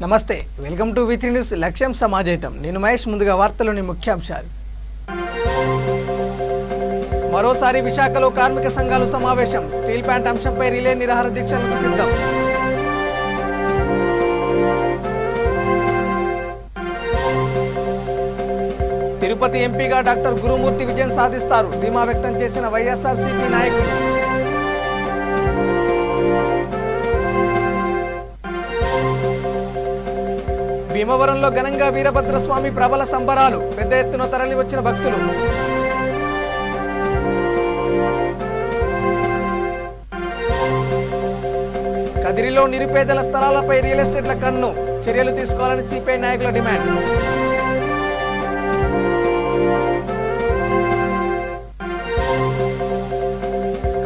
నమస్తే welcome to వి3 news లక్ష్యం సమాజహితం నేను మహేష్ ముందుగా వార్తలోని ముఖ్యాంశాలు మరోసారి విశాఖలో కార్మిక సంఘాలు సమావేశం స్టీల్ ప్లాంట్ అంశంపై రిలే నిరాహార దీక్షలకు సిద్ధం తిరుపతి ఎంపీగా డాక్టర్ గురుమూర్తి విజయం సాధిస్తారు ధీమా వ్యక్తం చేసిన వైఎస్ఆర్సీపీ నాయకులు భీమవరంలో ఘనంగా వీరభద్రస్వామి ప్రబల సంబరాలు పెద్ద ఎత్తున తరలి వచ్చిన భక్తులు కదిరిలో నిరుపేదల స్థలాలపై రియల్ ఎస్టేట్ల కన్ను చర్యలు తీసుకోవాలని సిపిఐ నాయకుల డిమాండ్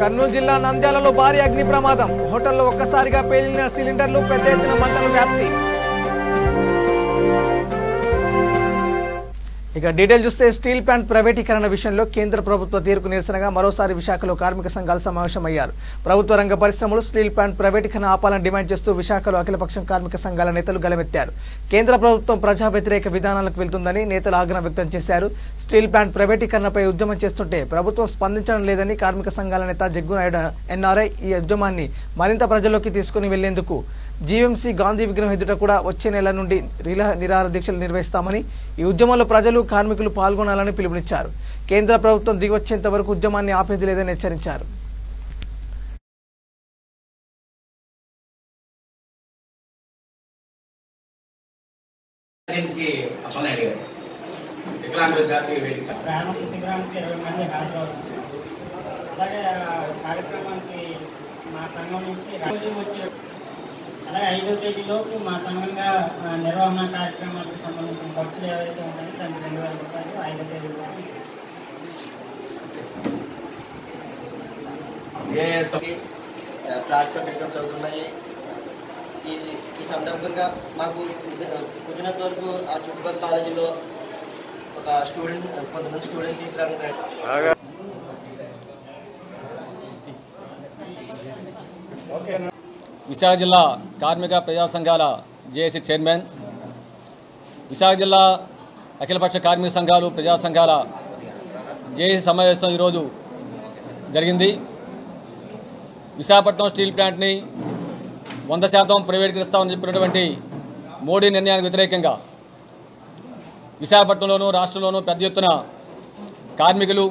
కర్నూలు జిల్లా నంద్యాలలో భారీ అగ్ని ప్రమాదం హోటల్లో ఒక్కసారిగా పేలిన సిలిండర్లు పెద్ద ఎత్తున మంటలు వ్యాప్తి ఇక డీటెయిల్ చూస్తే స్టీల్ ప్లాంట్ ప్రైవేటీకరణ విషయంలో కేంద్ర ప్రభుత్వ తీర్పు నిరసనగా మరోసారి విశాఖలో కార్మిక సంఘాలు సమావేశమయ్యారు ప్రభుత్వ రంగ పరిశ్రమలు స్టీల్ ప్లాంట్ ప్రైవేటీకరణ ఆపాలని డిమాండ్ చేస్తూ విశాఖలో అఖిలపక్షం కార్మిక సంఘాల నేతలు గలమెత్తారు కేంద్ర ప్రభుత్వం ప్రజా వ్యతిరేక విధానాలకు వెళ్తుందని నేతలు ఆగ్రహం వ్యక్తం చేశారు స్టీల్ ప్లాంట్ ప్రైవేటీకరణపై ఉద్యమం చేస్తుంటే ప్రభుత్వం స్పందించడం లేదని కార్మిక సంఘాల నేత జగ్గునాయుడు ఎన్ఆర్ఐ ఈ ఉద్యమాన్ని మరింత ప్రజల్లోకి తీసుకుని వెళ్లేందుకు జీఎంసీ గాంధీ విగ్రహం ఎదుట కూడా వచ్చే నెల నుండి నిరాహార దీక్షలు నిర్వహిస్తామని ఈ ఉద్యమంలో ప్రజలు కార్మికులు పాల్గొనాలని పిలుపునిచ్చారు కేంద్ర ప్రభుత్వం దిగొచ్చేంత వరకు ఉద్యమాన్ని ఆపేది లేదని హెచ్చరించారు అలాగే 5వ తేదీలోపు మా సంఘంగా నిర్వహణ కార్యక్రమాలకు సంబంధించిన ఖర్చులు ఏవైతే ఉన్నాయో దానికి 2000 రూపాయలు 5వ తేదీలోపు ప్రాక్టికల్స్ ఎగ్జామ్స్ జరుగుతున్నాయి. ఈ సందర్భంగా మాకు కుదిరినంత వరకు ఆ చుట్టుపక్కల కాలేజీలో ఒక కొంతమంది స్టూడెంట్ తీసుకురావడం విశాఖ జిల్లా కార్మిక ప్రజా సంఘాల జేఏసీ చైర్మన్ విశాఖ జిల్లా అఖిలపక్ష కార్మిక సంఘాలు ప్రజా సంఘాల జేఏసీ సమావేశం ఈరోజు జరిగింది. విశాఖపట్నం స్టీల్ ప్లాంట్ని 100% ప్రైవేటీకరిస్తామని చెప్పినటువంటి మోడీ నిర్ణయానికి వ్యతిరేకంగా విశాఖపట్నంలోనూ రాష్ట్రంలోనూ పెద్ద ఎత్తున కార్మికులు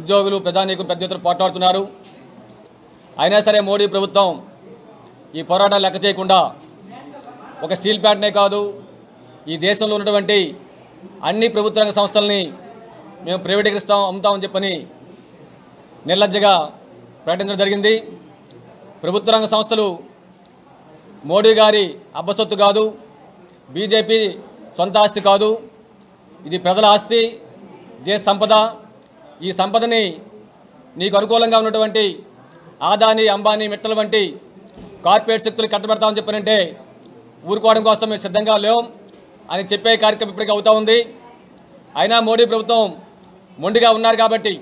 ఉద్యోగులు ప్రజానీకులు పెద్ద ఎత్తున పోట్లాడుతున్నారు. అయినా సరే మోడీ ప్రభుత్వం ఈ పోరాటాలు లెక్క చేయకుండా ఒక స్టీల్ ప్లాంట్నే కాదు ఈ దేశంలో ఉన్నటువంటి అన్ని ప్రభుత్వ రంగ సంస్థల్ని మేము ప్రైవేటీకరిస్తాం అమ్ముతామని చెప్పని నిర్లజ్జగా ప్రకటించడం జరిగింది. ప్రభుత్వ రంగ సంస్థలు మోడీ గారి అబ్బసొత్తు కాదు, బీజేపీ సొంత ఆస్తి కాదు, ఇది ప్రజల ఆస్తి, దేశ సంపద. ఈ సంపదని నీకు అనుకూలంగా ఉన్నటువంటి ఆదాని అంబానీ మిట్టల వంటి కార్పొరేట్ శక్తులు కట్టబెడతామని చెప్పారంటే ఊరుకోవడం కోసం మేము సిద్ధంగా లేం అని చెప్పే కార్యక్రమం ఇప్పటికీ అవుతూ ఉంది. అయినా మోడీ ప్రభుత్వం మొండిగా ఉన్నారు కాబట్టి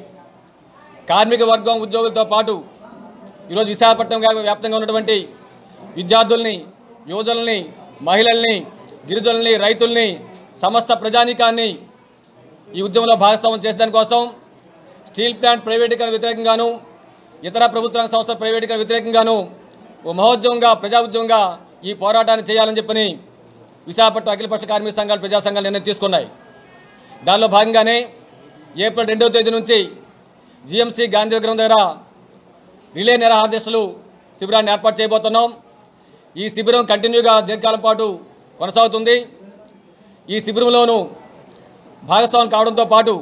కార్మిక వర్గం ఉద్యోగులతో పాటు ఈరోజు విశాఖపట్నం వ్యాప్తంగా ఉన్నటువంటి విద్యార్థుల్ని, యువజనుల్ని, మహిళల్ని, గిరిజనుల్ని, రైతుల్ని, సమస్త ప్రజానీకాన్ని ఈ ఉద్యమంలో భాగస్వామ్యం చేసేదాని కోసం స్టీల్ ప్లాంట్ ప్రైవేటీకరణ వ్యతిరేకంగాను ఇతర ప్రభుత్వ రంగ సంస్థల ప్రైవేటీకరణ వ్యతిరేకంగాను ఓ మహోద్యమంగా ప్రజా ఉద్యమంగా ఈ పోరాటాన్ని చేయాలని చెప్పని విశాఖపట్నం అఖిలపక్ష కార్మిక సంఘాలు ప్రజా సంఘాలు నిర్ణయం తీసుకున్నాయి. దానిలో భాగంగానే ఏప్రిల్ 2వ తేదీ నుంచి జీఎంసీ గాంధీ విగ్రహం దగ్గర రిలే నిరాహార దీక్షలు శిబిరాన్ని ఏర్పాటు చేయబోతున్నాం. ఈ శిబిరం కంటిన్యూగా దీర్ఘకాలం పాటు కొనసాగుతుంది. ఈ శిబిరంలోనూ భాగస్వామ్యం కావడంతో పాటు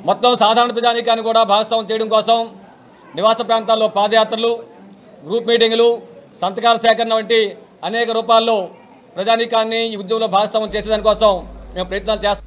మొత్తం సాధారణ ప్రజానీకాన్ని కూడా భాగస్వామ్యం చేయడం కోసం నివాస ప్రాంతాల్లో పాదయాత్రలు, గ్రూప్ మీటింగులు, సంతకాల సేకరణ వంటి అనేక రూపాల్లో ప్రజానీకాన్ని ఈ ఉద్యమంలో భాగస్వామ్యం చేసేదానికోసం మేము ప్రయత్నాలు చేస్తాం.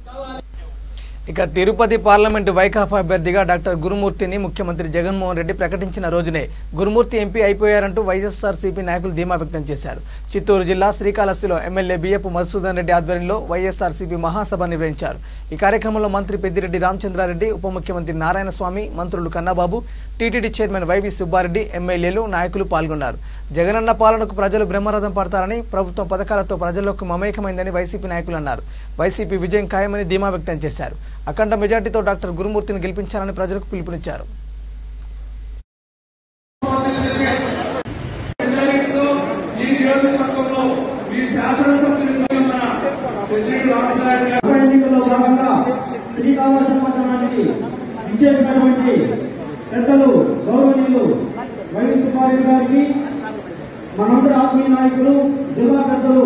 ఇక తిరుపతి పార్లమెంటు వైకాపా అభ్యర్థిగా డాక్టర్ గురుమూర్తిని ముఖ్యమంత్రి జగన్మోహన్ రెడ్డి ప్రకటించిన రోజునే గురుమూర్తి ఎంపీ అయిపోయారంటూ వైఎస్ఆర్సీపీ నాయకులు ధీమా వ్యక్తం చేశారు. చిత్తూరు జిల్లా శ్రీకాళహస్తిలో ఎమ్మెల్యే బియ్యపు మధుసూదన్ రెడ్డి ఆధ్వర్యంలో వైఎస్ఆర్సీపీ మహాసభ నిర్వహించారు. ఈ కార్యక్రమంలో మంత్రి పెద్దిరెడ్డి రామచంద్రారెడ్డి, ఉప ముఖ్యమంత్రి నారాయణస్వామి, మంత్రులు Kannababu, TTD chairman YV Subba Reddy, ఎమ్మెల్యేలు, నాయకులు పాల్గొన్నారు. జగనన్న పాలనకు ప్రజలు బ్రహ్మరథం పడతారని, ప్రభుత్వం పథకాలతో ప్రజల్లోకి మమేకమైందని వైసీపీ నాయకులు అన్నారు. వైసీపీ విజయం ఖాయమని ధీమా వ్యక్తం చేశారు. అఖండ మెజార్టీతో డాక్టర్ గురుమూర్తిని గెలిపించాలని ప్రజలకు పిలుపునిచ్చారు. ఎన్నికల్లో భాగంగా శ్రీకాళహస్తి పట్టణానికి ఇచ్చేసినటువంటి పెద్దలు గౌరవనీయులు వైవి సుబ్బారెడ్డి గారికి, మనందరి ఆత్మీయ నాయకులు, జిల్లా పెద్దలు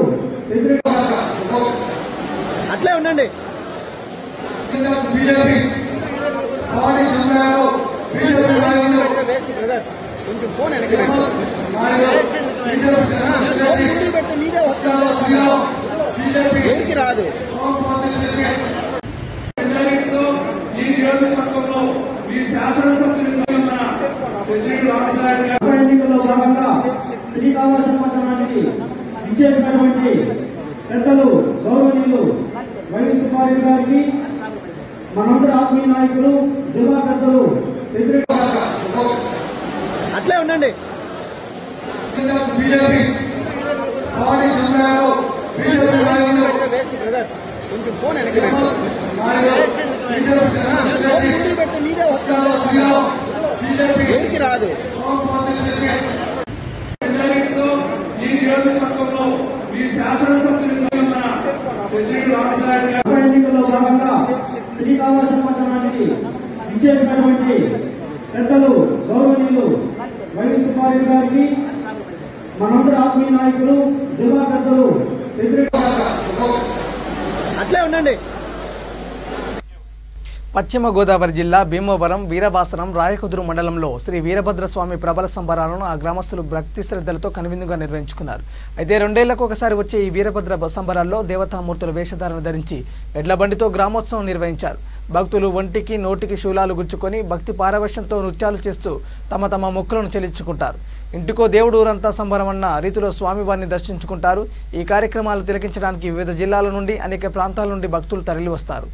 అట్లే ఉండండి. కొంచెం ఫోన్ వెనక్కి రాదు. ఎన్నికల్లో భాగంగా శ్రీకాళహస్తి పట్టణానికి ఇచ్చేసినటువంటి పెద్దలు గౌరవనీయులు వైవి సుబ్బారెడ్డి గారికి, మనందరి ఆత్మీయ నాయకులు, జిల్లా పెద్దలు అట్లే ఉండండి. కొంచెం ఫోన్ వెనక్కి రాదు. ఎన్నికల్లో భాగంగా శ్రీకాళహస్తి పట్టణానికి ఇచ్చేసినటువంటి పెద్దలు గౌరవనీయులు వైవి సుబ్బారెడ్డి గారికి, మనందరి ఆత్మీయ నాయకులు, జిల్లా పెద్దలు అట్లే ఉండండి. పశ్చిమ గోదావరి జిల్లా భీమవరం వీరవాసనం రాయకుదురు మండలంలో శ్రీ వీరభద్రస్వామి ప్రబల సంబరాలను ఆ గ్రామస్తులు భక్తి శ్రద్ధలతో కనువిందుగా నిర్వహించుకున్నారు. అయితే 2 ఏళ్లకు ఒకసారి వచ్చే ఈ వీరభద్ర సంబరాల్లో దేవతామూర్తుల వేషధారణ ధరించి ఎడ్ల బండితో గ్రామోత్సవం నిర్వహించారు. భక్తులు ఒంటికి నోటికి శూలాలు గుచ్చుకొని భక్తి పారవశ్యంతో నృత్యాలు చేస్తూ తమ తమ మొక్కులను చెల్లించుకుంటారు. ఇంటికో దేవుడు ఊరంతా సంబరమన్న రీతిలో స్వామివారిని దర్శించుకుంటారు. ఈ కార్యక్రమాలు తిలకించడానికి వివిధ జిల్లాల నుండి, అనేక ప్రాంతాల నుండి భక్తులు తరలి వస్తారు.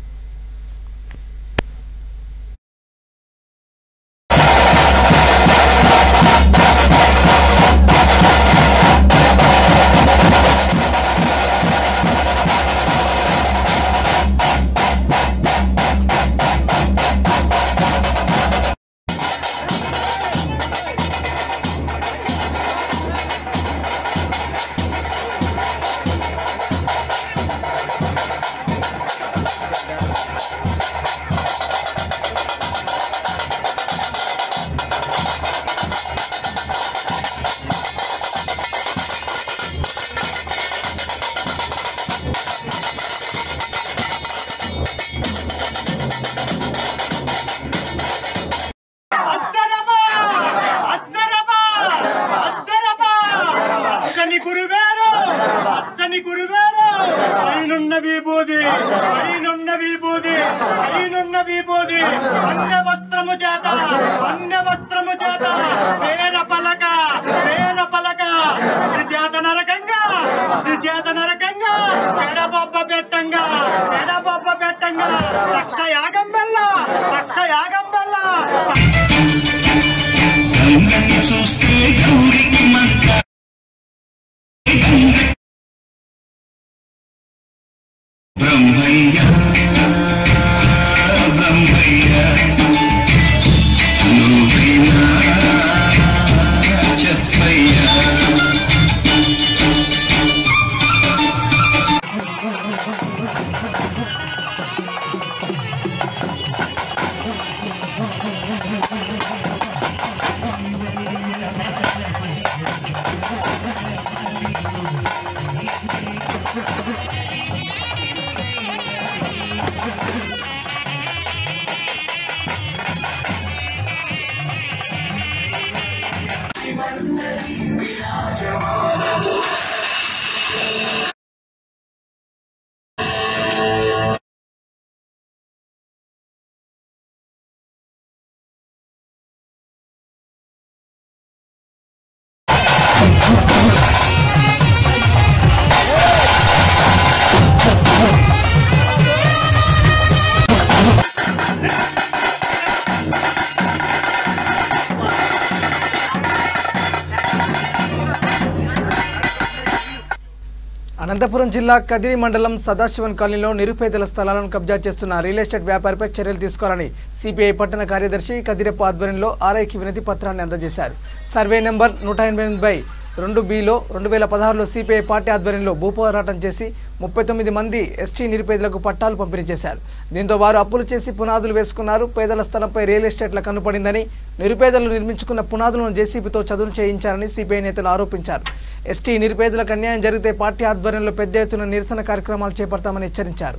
అనంతపురం జిల్లా కదిరి మండలం సదాశివన్ కాలనీలో నిరుపేదల స్థలాలను కబ్జా చేస్తున్న రియల్ ఎస్టేట్ వ్యాపారిపై చర్యలు తీసుకోవాలని సిపిఐ పట్టణ కార్యదర్శి కదిరెప్ప ఆధ్వర్యంలో ఆర్ఐకి వినతి పత్రాన్ని అందజేశారు. సర్వే నెంబర్ 188/2Bలో 2016లో సిపిఐ పార్టీ ఆధ్వర్యంలో భూపోరాటం చేసి 39 మంది ఎస్టీ నిరుపేదలకు పట్టాలు పంపిణీ చేశారు. దీంతో వారు అప్పులు చేసి పునాదులు వేసుకున్నారు. పేదల స్థలంపై రియల్ ఎస్టేట్ల కన్నుపడిందని, నిరుపేదలు నిర్మించుకున్న పునాదులను జేసీబీతో చదును చేయించారని సిపిఐ నేతలు ఆరోపించారు. ఎస్టీ నిరుపేదలకు అన్యాయం జరిగితే పార్టీ ఆధ్వర్యంలో పెద్ద ఎత్తున నిరసన కార్యక్రమాలు చేపడతామని హెచ్చరించారు.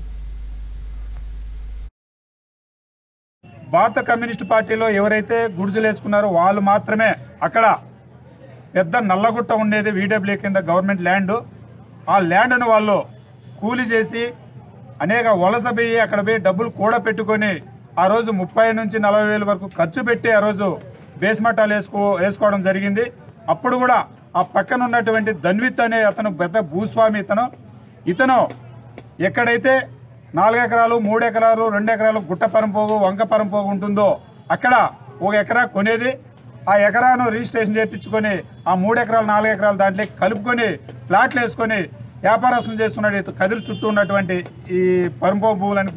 భారత కమ్యూనిస్టు పార్టీలో ఎవరైతే గుడిసెలు వేసుకున్నారో వాళ్ళు మాత్రమే అక్కడ పెద్ద నల్లగుట్ట ఉండేది VW కింద గవర్నమెంట్ ల్యాండ్. ఆ ల్యాండ్ను వాళ్ళు కూలి చేసి అనేక వలస పోయి అక్కడ పోయి డబ్బులు కూడా పెట్టుకొని ఆ రోజు 30 నుంచి 40 వేల వరకు ఖర్చు పెట్టి ఆ రోజు బేస్మట్టాలు వేసుకోవడం జరిగింది. అప్పుడు కూడా ఆ పక్కన ఉన్నటువంటి ధన్విత్ అనే అతను పెద్ద భూస్వామి. ఇతను ఎక్కడైతే 4 ఎకరాలు 3 ఎకరాలు 2 ఎకరాలు గుట్ట పరంపోగు వంక పరంపోగు ఉంటుందో అక్కడ 1 ఎకరా కొనేది. ఆ ఎకరాను రిజిస్ట్రేషన్ చేయించుకొని ఆ 3 ఎకరాలు 4 ఎకరాలు దాంట్లో కలుపుకొని ప్లాట్లు వేసుకొని వ్యాపారస్తులు చేస్తున్నాడు. కదిరి చుట్టూ ఉన్నటువంటి ఈ పరంపోగు భూములని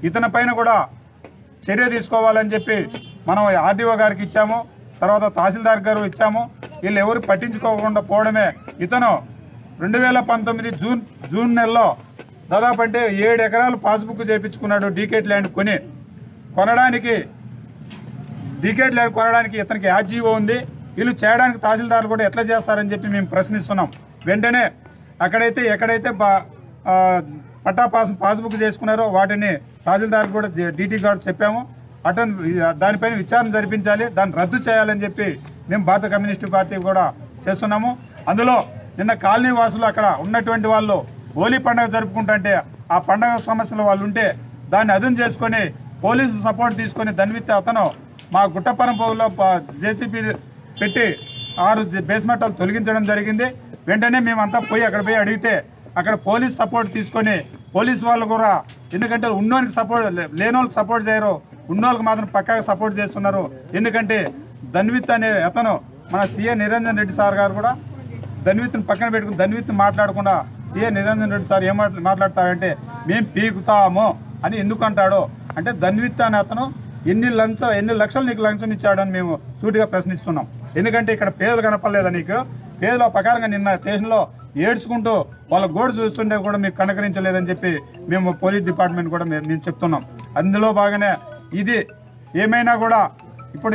ఇతని పైన కూడా చర్య తీసుకోవాలని చెప్పి మనం ఆర్డీఓ గారికి ఇచ్చాము. తర్వాత తహసీల్దార్ గారు ఇచ్చాము. వీళ్ళు ఎవరు పట్టించుకోకుండా పోవడమే. ఇతను 2019 జూన్ నెలలో దాదాపు అంటే 7 ఎకరాలు పాస్బుక్ చేయించుకున్నాడు. డీకేట్ ల్యాండ్ కొనడానికి ఇతనికి యాజీవో ఉంది. వీళ్ళు చేయడానికి తహసీల్దార్లు కూడా ఎట్లా చేస్తారని చెప్పి మేము ప్రశ్నిస్తున్నాం. వెంటనే ఎక్కడైతే పట్టా పాస్బుక్ చేసుకున్నారో వాటిని తహసీల్దార్ కూడా డీటీ గారు చెప్పాము. దానిపైన విచారణ జరిపించాలి, దాన్ని రద్దు చేయాలని చెప్పి మేము భారత కమ్యూనిస్టు పార్టీ కూడా చేస్తున్నాము. అందులో నిన్న కాలనీ వాసులు అక్కడ ఉన్నటువంటి వాళ్ళు హోలీ పండుగ జరుపుకుంటుంటే ఆ పండుగ సమస్యలు వాళ్ళు ఉంటే దాన్ని అదును చేసుకొని పోలీసు సపోర్ట్ తీసుకొని ధన్విత్ అతను మా గుట్టపరంపోగులో జేసీబీ పెట్టి 6 బేస్మెంట్లు తొలగించడం జరిగింది. వెంటనే మేమంతా అక్కడ పోయి అడిగితే అక్కడ పోలీస్ సపోర్ట్ తీసుకొని పోలీసు వాళ్ళు కూడా, ఎందుకంటే ఉన్నోనికి సపోర్ట్ లేనోళ్ళకి సపోర్ట్ చేయరు, ఉన్నోళ్ళకి మాత్రం పక్కాగా సపోర్ట్ చేస్తున్నారు. ఎందుకంటే ధన్విత్ అనే అతను మన సీఏ నిరంజన్ రెడ్డి సార్ గారు కూడా ధన్విత్ని పక్కన పెట్టుకుని ధన్విత్ మాట్లాడకుండా సీఏ నిరంజన్ రెడ్డి సార్ ఏం మాట్లాడతారంటే మేము పీకుతాము అని ఎందుకు అంటాడో, అంటే ధన్విత్ అనే అతను ఎన్ని లక్షలు నీకు లంచం ఇచ్చాడని మేము సూటిగా ప్రశ్నిస్తున్నాం. ఎందుకంటే ఇక్కడ పేదలు కనపడలేదా నీకు? పేదల ప్రకారంగా నిన్న స్టేషన్లో ఏడ్చుకుంటూ వాళ్ళ గోడు చూస్తుంటే కూడా మీకు కనకరించలేదని చెప్పి మేము పోలీస్ డిపార్ట్మెంట్ కూడా మేము చెప్తున్నాం. అందులో బాగానే ఇది ఏమైనా కూడా ఇప్పుడు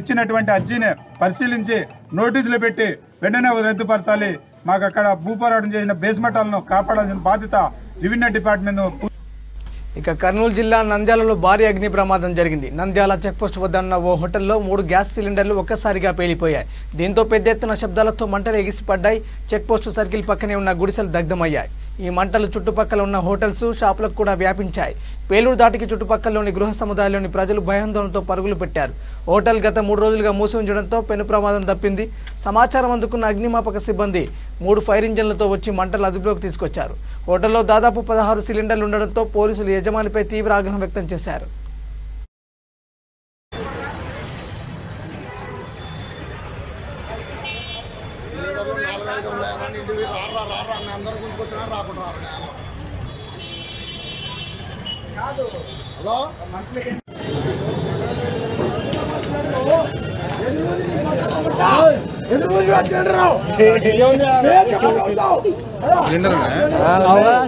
ఇచ్చినటువంటి అర్జీని పరిశీలించి నోటీసులు పెట్టి వెంటనే రద్దుపరచాలి. మాకు అక్కడ భూపోరాటం చేసిన బేస్మెంట్లను కాపాడాల్సిన బాధ్యత రెవెన్యూ డిపార్ట్మెంట్. ఇక కర్నూలు జిల్లా నంద్యాలలో భారీ అగ్ని ప్రమాదం జరిగింది. నంద్యాల చెక్పోస్ట్ వద్ద ఉన్న ఓ హోటల్లో 3 గ్యాస్ సిలిండర్లు ఒక్కసారిగా పేలిపోయాయి. దీంతో పెద్ద ఎత్తున శబ్దాలతో మంటలు ఎగిసిపడ్డాయి. చెక్పోస్ట్ సర్కిల్ పక్కనే ఉన్న గుడిసెలు దగ్ధమయ్యాయి. ఈ మంటలు చుట్టుపక్కల ఉన్న హోటల్స్, షాపులకు కూడా వ్యాపించాయి. పేలూరు దాటికి చుట్టుపక్కలలోని గృహ సముదాయంలోని ప్రజలు భయాందోళనతో పరుగులు పెట్టారు. హోటల్ గత 3 రోజులుగా మూసి ఉంచడంతో పెను ప్రమాదం తప్పింది. సమాచారం అందుకున్న అగ్నిమాపక సిబ్బంది 3 ఫైర్ ఇంజన్లతో వచ్చి మంటలు అదుపులోకి తీసుకొచ్చారు. హోటల్లో దాదాపు 16 సిలిండర్లు ఉండడంతో పోలీసులు యజమానిపై తీవ్ర ఆగ్రహం వ్యక్తం చేశారు.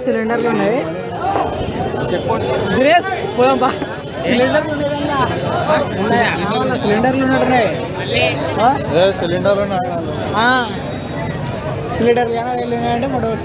సిలిండర్లు ఉన్నాయి. సిలిండర్లు ఉన్నట్టున్నాయి. సిలిండర్లు వెళ్ళినాయంటే మూడవ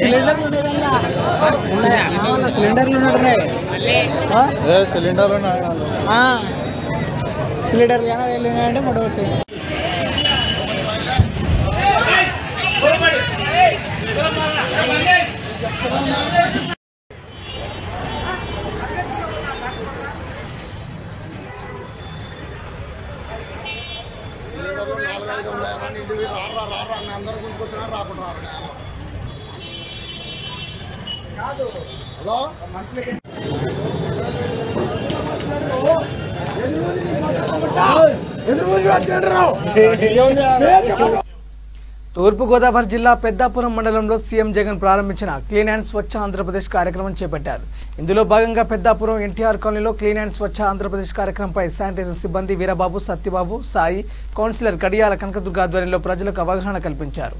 సిలిండర్లు ఉన్నాయి. సిలిండర్లు ఉన్నట్టున్నాయి. సిలిండర్లు కానీ వెళ్ళినాయంటే మూడు వచ్చింది. తూర్పుగోదావరి జిల్లా పెద్దాపురం మండలంలో సీఎం జగన్ ప్రారంభించిన క్లీన్ అండ్ స్వచ్ఛ ఆంధ్రప్రదేశ్ కార్యక్రమం చేపట్టారు. ఇందులో భాగంగా పెద్దాపురం ఎన్టీఆర్ కాలనీలో క్లీన్ అండ్ స్వచ్ఛ ఆంధ్రప్రదేశ్ కార్యక్రమంపై శానిటైజర్ సిబ్బంది వీరబాబు, సత్యబాబు, సాయి, కౌన్సిలర్ కడియాల కనకదుర్గ ఆధ్వర్యంలో ప్రజలకు అవగాహన కల్పించారు.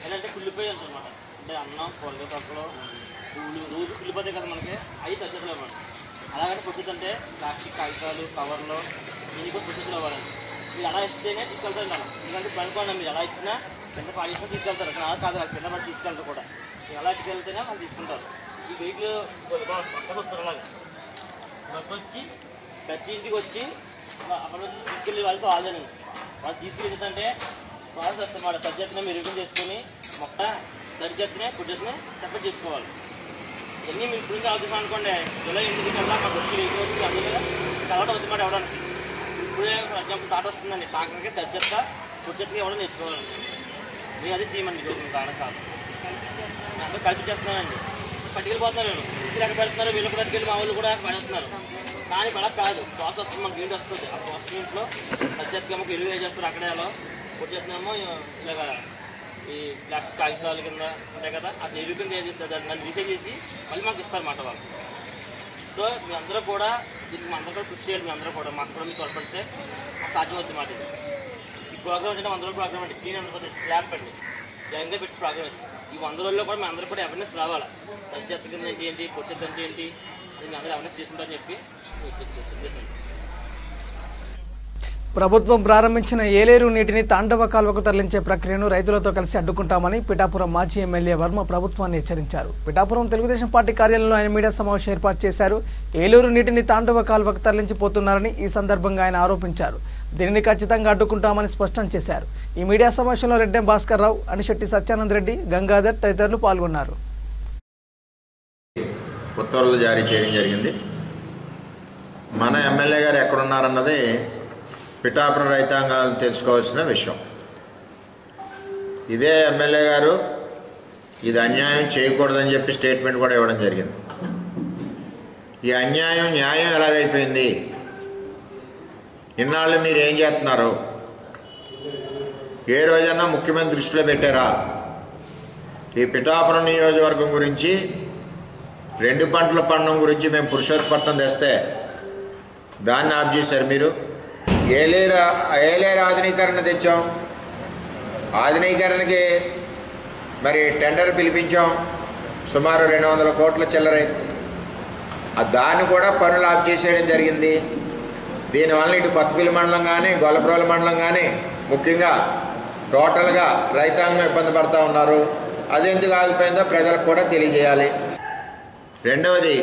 ఎలా అంటే కుళ్ళిపోయి అనమాట. అంటే అన్నం, కూరగాయ తక్కువ, పూలు రోజు కుళ్ళిపోతాయి కదా మనకి, అవి తగ్గట్లు అవ్వాలి. అలాగని పొద్దుత అంటే ప్లాస్టిక్ కాగితాలు, కవర్లు ఇవి కూడా పొద్దుతులు అవ్వాలండి. మీరు అలా ఇస్తేనే తీసుకెళ్తారు కదా. ఎందుకంటే పనుకోండి, మీరు ఎలా ఇచ్చినా కింద పాలిస్తే తీసుకెళ్తారు. అలా కాదు, కింద పడి తీసుకెళ్తారు కూడా. మీరు ఎలా ఇటుకెళ్తేనే వాళ్ళు తీసుకుంటారు. ఈ వెయిట్లు పక్కన వస్తారు. అలాగా మొత్తం వచ్చి ప్రతి ఇంటికి వచ్చి అక్కడ వచ్చి తీసుకెళ్ళి వాళ్ళతో వాళ్ళేనండి. వాళ్ళు తీసుకెళ్తుంటే వాళ్ళు వస్తారన్నమాట. తడిచెత్తనే మీరు రిటర్న్ చేసుకొని మొక్క తడిచెత్తనే పుట్టేసినే సెపరేట్ చేసుకోవాలి. ఇవన్నీ మీరు ఇప్పుడు ఆలోచిస్తాం అనుకోండి. జూలై 8 కల్లా మాకు వచ్చి వెయిట్ వచ్చి అందులో కలవట వద్దమాట ఇవ్వడానికి. ఇప్పుడే ఫర్ ఎగ్జాంపుల్ తాట వస్తుందండి, తాకడానికి తడిచెత్త పుట్టెత్తగా ఇవ్వడం నేర్చుకోవాలండి. మీరు అదే తీయమండి. ఈరోజు కారణం కాదు, అందరూ కలిపి చేస్తున్నానండి. పట్టుకెళ్ళిపోతున్నారు. మీరు ఎక్కడ పెడుతున్నారు, వీళ్ళు కూడా పట్టుకెళ్ళి మా వాళ్ళు కూడా పడేస్తున్నారు. కానీ పడ కాదు, ప్రాసెస్ వస్తుంది, మనకి ఏంటి వస్తుంది. ఆ ప్రాసెస్ ఇంట్లో తడిచెత్తగా మాకు ఎరువు చేస్తారు. అక్కడే పుట్టేస్తున్నామో ఇలాగా ఈ ప్లాస్టిక్ కాగితాల కింద ఉంటాయి కదా, అది ఎరువు కింద ఏం చేస్తారు, దాన్ని రీసైజ్ చేసి మళ్ళీ మాకు ఇస్తారన్నమాట వాళ్ళు. సో మీ అందరూ కూడా దీనికి మా అందరూ కూడా కృషి చేయాలి. మీ అందరూ కూడా మాకు కూడా మీకు తోడ్పడితే మాకు సాధ్యం అవుతుంది మాట. ఇది ఈ ప్రోగ్రామ్ అంటే 100 రోజుల ప్రోగ్రామ్ అండి. క్లీన్ ఆంధ్రప్రదేశ్ స్లాబ్ అండి, జగన్గా పెట్టి ప్రోగ్రామ్ ఇది. ఈ 100 రోజుల్లో కూడా మీ అందరూ కూడా అవేర్నెస్ రావాలి. తడిచెత్త కింద ఏంటి, పొడిచెత్త అంటే ఏంటి, అది మీ అందరూ అవేర్నెస్ చేసుకుంటారని చెప్పి ప్రభుత్వం ప్రారంభించిన ఏలేరు నీటిని తాండవ కాల్వకు తరలించే ప్రక్రియను రైతులతో కలిసి అడ్డుకుంటామని పిఠాపురం మాజీ ఎమ్మెల్యే వర్మ ప్రభుత్వాన్ని హెచ్చరించారు. పిఠాపురం తెలుగుదేశం పార్టీ కార్యాలయంలో ఆయన మీడియా సమావేశం ఏర్పాటు చేశారు. ఏలేరు నీటిని తాండవ కాల్వకు తరలించిపోతున్నారని ఈ సందర్భంగా ఆయన ఆరోపించారు. దీనిని ఖచ్చితంగా అడ్డుకుంటామని స్పష్టం చేశారు. ఈ మీడియా సమావేశంలో రెడ్డెం భాస్కర్ రావు, అనిశెట్టి సత్యానంద రెడ్డి, గంగాధర్ తదితరులు పాల్గొన్నారు. ఉత్తర్వులు జారీ చేయడం జరిగింది. మన ఎమ్మెల్యే గారు ఎక్కడున్నారన్నది పిఠాపురం రైతాంగాలను తెలుసుకోవాల్సిన విషయం. ఇదే ఎమ్మెల్యే గారు ఇది అన్యాయం చేయకూడదని చెప్పి స్టేట్మెంట్ కూడా ఇవ్వడం జరిగింది. ఈ అన్యాయం న్యాయం ఎలాగైపోయింది? ఇన్నాళ్ళు మీరు ఏం చేస్తున్నారు? ఏ రోజన్నా ముఖ్యమంత్రి దృష్టిలో పెట్టారా? ఈ పిఠాపురం నియోజకవర్గం గురించి, 2 పంటల పండం గురించి మేము పురుషోత్పట్నం తెస్తే దాన్ని ఆఫ్ చేశారు మీరు. ఏలేరు ఆధునీకరణ తెచ్చాం. ఆధునీకరణకి మరి టెండర్ పిలిపించాం, సుమారు 200 కోట్ల చిల్లరే. దాన్ని కూడా పనులు ఆఫ్ చేసేయడం జరిగింది. దీనివల్ల ఇటు కొత్తపల్లి మండలం కానీ, గొల్లప్రోల మండలం కానీ ముఖ్యంగా టోటల్గా రైతాంగం ఇబ్బంది పడుతూ ఉన్నారు. అది ఎందుకు ఆగిపోయిందో ప్రజలకు కూడా తెలియజేయాలి. రెండవది,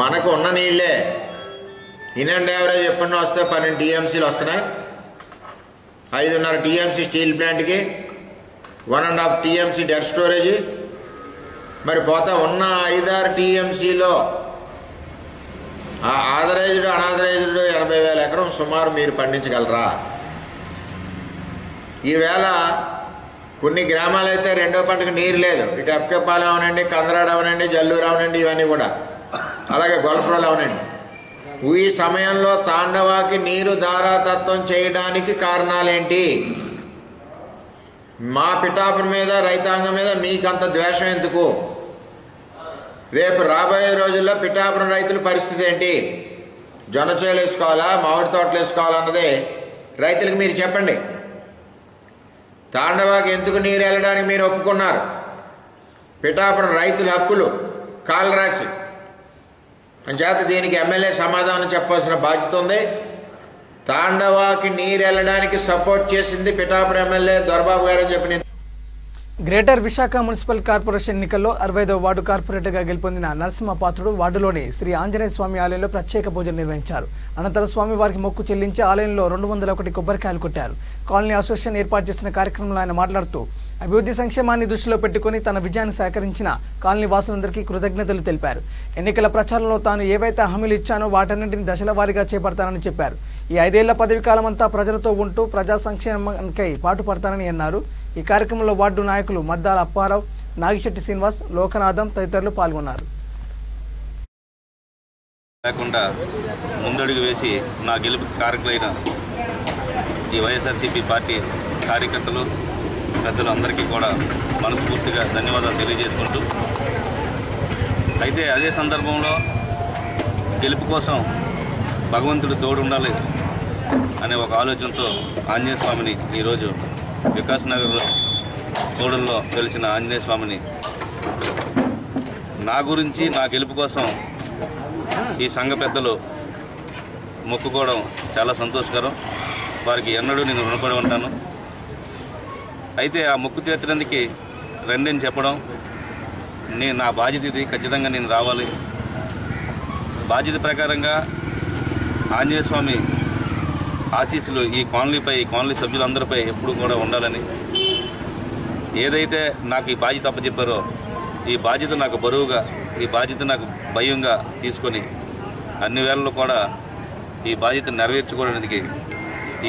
మనకు ఉన్న నీళ్ళే ఇన్ అండ్ యావరేజ్ ఎప్పుడన్నా వస్తే 12 టీఎంసీలు వస్తున్నాయి. 5.5 టీఎంసీ స్టీల్ ప్లాంట్కి, 1.5 టీఎంసీ డెడ్ స్టోరేజీ. మరి పోతా ఉన్న 5-6 టీఎంసీలో ఆథరైజ్డ్ అనాథరైజ్డ్ 80,000 ఎకరం సుమారు మీరు పండించగలరా? ఈవేళ కొన్ని గ్రామాలైతే 2వ పంటకు నీరు లేదు. ఇటు ఎఫ్కేపాలెం అవనండి, కందరాడు అవనండి, జల్లూరు అవనండి, ఇవన్నీ కూడా, అలాగే గొల్లప్రోలు అవనండి. ఈ సమయంలో తాండవాకి నీరు ధారాతత్వం చేయడానికి కారణాలేంటి? మా పిఠాపురం మీద, రైతాంగం మీద మీకంత ద్వేషం ఎందుకు? రేపు రాబోయే రోజుల్లో పిఠాపురం రైతుల పరిస్థితి ఏంటి? జొన్న చేలు వేసుకోవాలా, మామిడి తోటలు వేసుకోవాలన్నది రైతులకు మీరు చెప్పండి. తాండవాకి ఎందుకు నీరు వెళ్ళడానికి మీరు ఒప్పుకున్నారు? పిఠాపురం రైతుల హక్కులు కాలరాసి అంచేత దీనికి ఎమ్మెల్యే సమాధానం చెప్పాల్సిన బాధ్యత ఉంది. తాండవాకి నీరు వెళ్ళడానికి సపోర్ట్ చేసింది పిఠాపురం ఎమ్మెల్యే దొరబాబు గారు అని చెప్పి. గ్రేటర్ విశాఖ మున్సిపల్ కార్పొరేషన్ ఎన్నికల్లో 65వ వార్డు కార్పొరేటర్గా గెలుపొందిన నరసింహపాత్రుడు వార్డులోని శ్రీ ఆంజనేయ స్వామి ఆలయంలో ప్రత్యేక పూజలు నిర్వహించారు. అనంతరం స్వామివారికి మొక్కు చెల్లించి ఆలయంలో 201 కొబ్బరికాయలు కొట్టారు. కాలనీ అసోసియేషన్ ఏర్పాటు చేసిన కార్యక్రమంలో ఆయన మాట్లాడుతూ అభివృద్ధి సంక్షేమాన్ని దృష్టిలో పెట్టుకుని తన విజయాన్ని సహకరించిన కాలనీ వాసులందరికీ కృతజ్ఞతలు తెలిపారు. ఎన్నికల ప్రచారంలో తాను ఏవైతే హామీలు ఇచ్చానో వాటన్నింటిని దశల వారీగా చేపడతానని చెప్పారు. ఈ 5 ఏళ్ల పదవి కాలమంతా ప్రజలతో ఉంటూ ప్రజా సంక్షేమానికై పాటుపడతానని అన్నారు. ఈ కార్యక్రమంలో వార్డు నాయకులు మద్దాల అప్పారావు, నాగిశెట్టి శ్రీనివాస్, లోకనాథం తదితరులు పాల్గొన్నారు. లేకుండా ముందడుగు వేసి నా గెలుపు కారకులైన ఈ వైఎస్ఆర్సీపీ పార్టీ కార్యకర్తలు పెద్దలు అందరికీ కూడా మనస్ఫూర్తిగా ధన్యవాదాలు తెలియజేసుకుంటూ, అయితే అదే సందర్భంలో గెలుపు కోసం భగవంతుడు తోడుండాలి అనే ఒక ఆలోచనతో ఆంజనేయ స్వామిని ఈరోజు వికాస్ నగర్లో తోడుల్లో గెలిచిన ఆంజనేయ స్వామిని నా గురించి నా గెలుపు కోసం ఈ సంఘ పెద్దలు మొక్కుకోవడం చాలా సంతోషకరం. వారికి ఎన్నడూ నేను రుణపడి ఉంటాను. అయితే ఆ మొక్కు తీర్చడానికి రెండని చెప్పడం నా బాధ్యత ఇది. ఖచ్చితంగా నేను రావాలి. బాధ్యత ప్రకారంగా ఆంజనేయ స్వామి ఆశీస్సులు ఈ కాలనీ సభ్యులందరిపై ఎప్పుడు కూడా ఉండాలని, ఏదైతే నాకు ఈ బాధ్యత అప్పచెప్పారో ఈ బాధ్యత నాకు బరువుగా, ఈ బాధ్యత నాకు భయంగా తీసుకొని అన్ని వేళల్లో కూడా ఈ బాధ్యత నెరవేర్చుకోవడానికి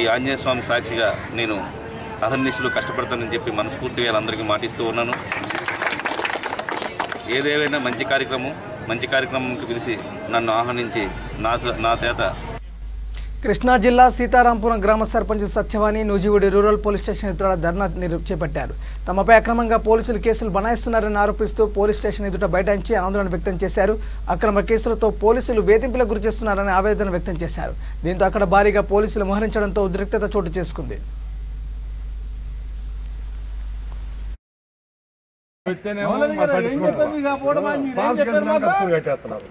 ఈ ఆంజనేయ స్వామి సాక్షిగా నేను అహర్నిశలు కష్టపడతానని చెప్పి మనస్ఫూర్తిగా అందరికీ మాటిస్తూ ఉన్నాను. ఏదేమైనా మంచి కార్యక్రమంకి పిలిచి నన్ను ఆహ్వానించి నా చేత కృష్ణా జిల్లా సీతారాంపురం గ్రామ sarpanch Satyavani Nuzvid rural police station ఎదుట ధర్నా చేపట్టారు. తమపై అక్రమంగా పోలీసులు కేసులు బనాయిస్తున్నారని ఆరోపిస్తూ పోలీస్ స్టేషన్ ఎదుట బైఠాయించి ఆందోళన వ్యక్తం చేశారు. అక్రమ కేసులతో పోలీసులు వేధింపులకు గురి చేస్తున్నారని ఆవేదన వ్యక్తం చేశారు. దీంతో అక్కడ భారీగా పోలీసులు మోహరించడంతో ఉద్రిక్తత చోటు చేసుకుంది.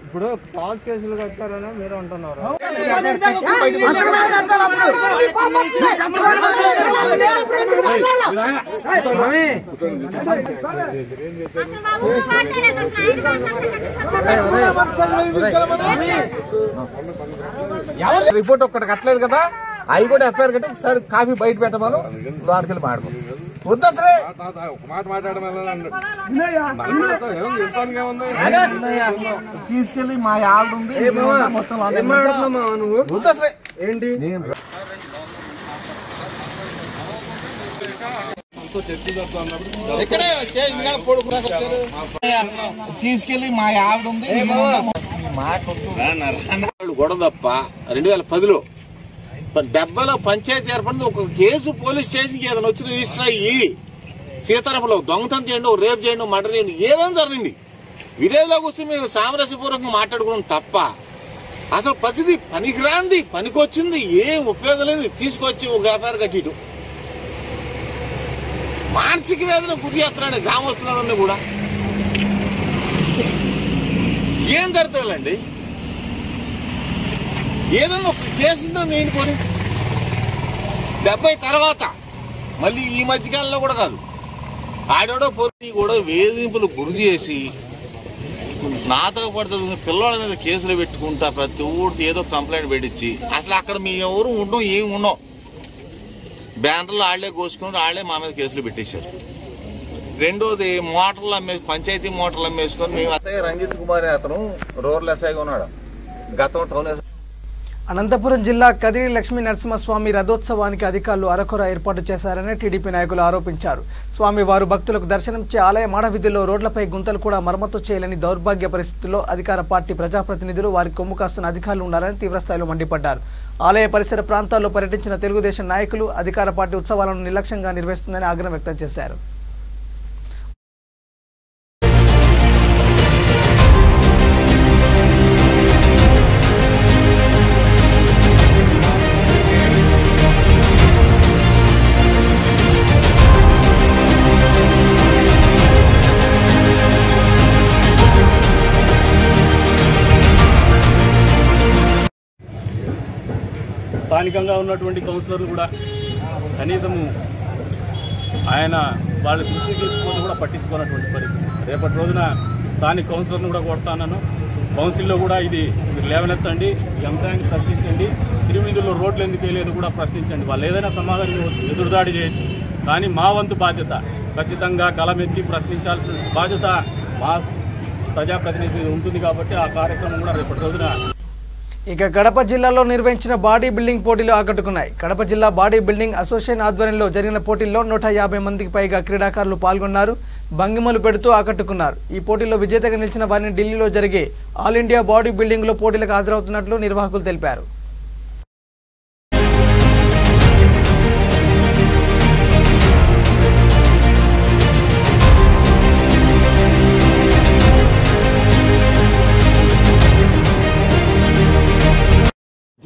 ఇప్పుడు పాస్ కేసులు కట్టారని మీరు అంటున్నారు. రిపోర్ట్ ఒక్కటి కట్టలేదు కదా, అవి కూడా ఎఫ్ఐఆర్ కట్టి ఒకసారి కాఫీ బయట పెట్టమను లోనికి వెళ్ళి మాట్లాడు. వద్దా సరే తీసుకెళ్ళి మా ఆవిడ ఉంది మొత్తం వద్దా సరే ఏంటి తీసుకెళ్ళి మా ఆవిడ ఉంది మాట్లాడుతూ గొడవ తప్ప 2010లో 70లో పంచాయతీ ఏర్పడింది. ఒక కేసు పోలీస్ స్టేషన్కి ఏదైనా వచ్చి రిజిస్టర్ అయ్యి సీతారాంలో దొంగతనం చేయండి, రేపు చేయండి, మర్డర్ చేయండి, ఏదైనా జరిగింది విలేజ్లోకి వచ్చి మేము సామరస్యపూర్వకంగా మాట్లాడుకున్నాం తప్ప అసలు ప్రతిదీ పనికిరాంది పనికొచ్చింది ఏం ఉపయోగం లేదు తీసుకొచ్చి ఒక వ్యాపారం కట్టిడు మానసిక వేదన గురి చేస్తున్నాడు గ్రామస్తులందరినీ కూడా. ఏం జరుగుతుందండి? ఏదన్నా ఒక కేసు నేను కొని 70 తర్వాత మళ్ళీ ఈ మధ్యకాలంలో కూడా కాదు ఆడోడో పోటీ కూడా వేధింపులు గురి చేసి నాతో పడుతుంది పిల్లల మీద కేసులు పెట్టుకుంటా ప్రతి ఊరికి ఏదో కంప్లైంట్ పెట్టించి అసలు అక్కడ మీ ఎవరు ఉండవు ఏమి ఉండవు బ్యానర్లు ఆళ్లే కోసుకుని ఆళ్లే మా మీద కేసులు పెట్టేశారు. రెండోది మోటార్లు పంచాయతీ మోటార్లు అమ్మేసుకొని మేము అసలు రంజిత్ కుమార్ అతను రూరల్ ఎస్ఐగా ఉన్నాడు గతం టౌన్. అనంతపురం జిల్లా కదిరి లక్ష్మీ నరసింహస్వామి రథోత్సవానికి అధికారులు అరకొర ఏర్పాటు చేశారని టీడీపీ నాయకులు ఆరోపించారు. స్వామివారు భక్తులకు దర్శనమిచ్చే ఆలయ మాడవీధుల్లో రోడ్లపై గుంతలు కూడా మరమ్మతు చేయలేని దౌర్భాగ్య పరిస్థితుల్లో అధికార పార్టీ ప్రజాప్రతినిధులు వారి కొమ్ము కాస్తున్న అధికారులు ఉన్నారని తీవ్రస్థాయిలో మండిపడ్డారు. ఆలయ పరిసర ప్రాంతాల్లో పర్యటించిన తెలుగుదేశం నాయకులు అధికార పార్టీ ఉత్సవాలను నిర్లక్ష్యంగా నిర్వహిస్తుందని ఆగ్రహం వ్యక్తం చేశారు. స్థానికంగా ఉన్నటువంటి కౌన్సిలర్లు కూడా కనీసము ఆయన వాళ్ళ దృష్టికి తీసుకొని కూడా పట్టించుకున్నటువంటి పరిస్థితి. రేపటి రోజున స్థానిక కౌన్సిలర్ని కూడా కొడతాను. కౌన్సిల్లో కూడా ఇది మీరు లేవనెత్తండి, ఈ అంశాన్ని ప్రశ్నించండి. తిరువీధుల్లో రోడ్లు ఎందుకు వేయలేదు కూడా ప్రశ్నించండి. వాళ్ళు ఏదైనా సమాధానం ఇవ్వచ్చు, ఎదురుదాడి చేయొచ్చు. కానీ మా వంతు బాధ్యత ఖచ్చితంగా గలమెత్తి ప్రశ్నించాల్సిన బాధ్యత మా ప్రజాప్రతినిధి ఉంటుంది కాబట్టి ఆ కార్యక్రమం కూడా రేపటి రోజున. ఇక కడప జిల్లాలో నిర్వహించిన బాడీ బిల్డింగ్ పోటీలు ఆకట్టుకున్నాయి. కడప జిల్లా బాడీ బిల్డింగ్ అసోసియేషన్ ఆధ్వర్యంలో జరిగిన పోటీల్లో 150 మందికి పైగా క్రీడాకారులు పాల్గొన్నారు. భంగిమలు పెడుతూ ఆకట్టుకున్నారు. ఈ పోటీల్లో విజేతగా నిలిచిన వారిని ఢిల్లీలో జరిగే ఆల్ ఇండియా బాడీ బిల్డింగ్ లో పోటీలకు హాజరవుతున్నట్లు నిర్వాహకులు తెలిపారు.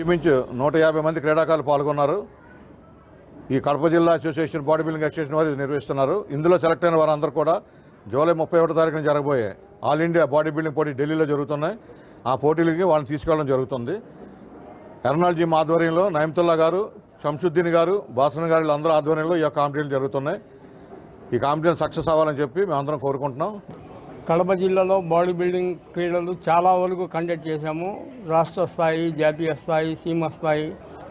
ఇంచుమించు 150 మంది క్రీడాకారులు పాల్గొన్నారు. ఈ కడప జిల్లా అసోసియేషన్ బాడీ బిల్డింగ్ అసోసియేషన్ వారు నిర్వహిస్తున్నారు. ఇందులో సెలెక్ట్ అయిన వారందరూ కూడా జూలై 31వ తారీఖున జరగబోయే ఆల్ ఇండియా బాడీ బిల్డింగ్ పోటీ ఢిల్లీలో జరుగుతున్నాయి. ఆ పోటీలకి వాళ్ళని తీసుకెళ్ళడం జరుగుతుంది. ఎర్నాల్ జిమ్ ఆధ్వర్యంలో నయమతుల్లా గారు, షంసుద్దీన్ గారు, బాసన్ గారు అందరూ ఆధ్వర్యంలో ఈ కాంపిటీషన్లు జరుగుతున్నాయి. ఈ కాంపిటీషన్ సక్సెస్ అవ్వాలని చెప్పి మేమందరం కోరుకుంటున్నాం. కడప జిల్లాలో బాడీ బిల్డింగ్ క్రీడలు చాలా వరకు కండక్ట్ చేశాము. రాష్ట్ర స్థాయి, జాతీయ స్థాయి, సీమ స్థాయి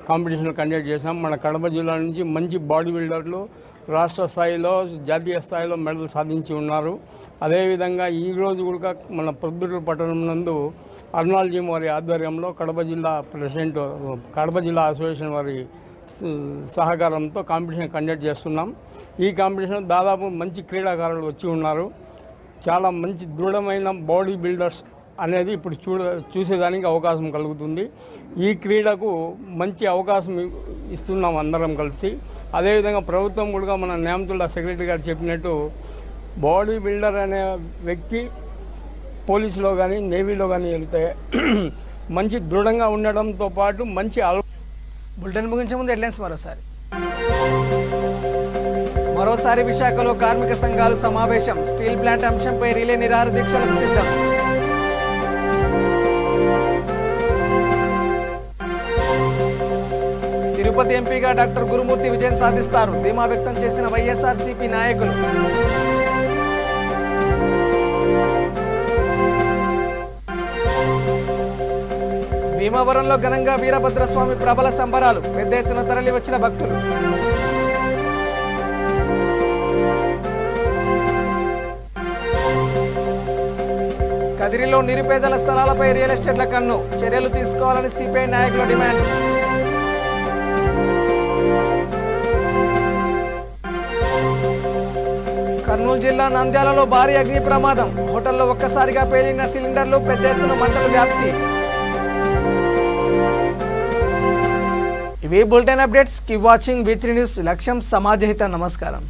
కాంపిటీషన్లు కండక్ట్ చేశాం. మన కడప జిల్లా నుంచి మంచి బాడీ బిల్డర్లు రాష్ట్ర స్థాయిలో, జాతీయ స్థాయిలో మెడల్ సాధించి ఉన్నారు. అదేవిధంగా ఈరోజు కూడా మన ప్రొద్దుటూరు పట్టణం నందు అర్నాల్ జిమ్ వారి ఆధ్వర్యంలో కడప జిల్లా ప్రెసిడెంట్, కడప జిల్లా అసోసియేషన్ వారి సహకారంతో కాంపిటీషన్ కండక్ట్ చేస్తున్నాం. ఈ కాంపిటీషన్ దాదాపు మంచి క్రీడాకారులు వచ్చి ఉన్నారు. చాలా మంచి దృఢమైన బాడీ బిల్డర్స్ అనేది ఇప్పుడు చూసేదానికి అవకాశం కలుగుతుంది. ఈ క్రీడకు మంచి అవకాశం ఇస్తున్నాం అందరం కలిసి. అదేవిధంగా ప్రభుత్వం కూడా మన నేమతుల్లా సెక్రటరీ గారు చెప్పినట్టు బాడీ బిల్డర్ అనే వ్యక్తి పోలీసులో కానీ నేవీలో కానీ వెళ్తే మంచి దృఢంగా ఉండడంతో పాటు మంచి బులెటిన్ ముగించే ముందు హెడ్లైన్స్ మరోసారి విశాఖలో కార్మిక సంఘాలు సమావేశం. స్టీల్ ప్లాంట్ అంశంపై రిలే నిరాహార దీక్షలకు సిద్ధం. తిరుపతి ఎంపీగా డాక్టర్ గురుమూర్తి విజయం సాధిస్తారు, ధీమా వ్యక్తం చేసిన వైఎస్ఆర్సీపీ నాయకులు. భీమవరంలో ఘనంగా వీరభద్రస్వామి ప్రబల సంబరాలు, పెద్ద ఎత్తున తరలి వచ్చిన భక్తులు. కదిరిలో నిరుపేదల స్థలాలపై రియల్ ఎస్టేట్ల కన్ను, చర్యలు తీసుకోవాలని సిపిఐ నాయకుల డిమాండ్. కర్నూలు జిల్లా నంద్యాలలో భారీ అగ్ని ప్రమాదం, హోటల్లో ఒక్కసారిగా పేలిన సిలిండర్లు, పెద్ద ఎత్తున మంటలు వ్యాప్తి. ఇవి bulletin updates. Keep watching V3 news. లక్ష్యం సమాజహిత. నమస్కారం.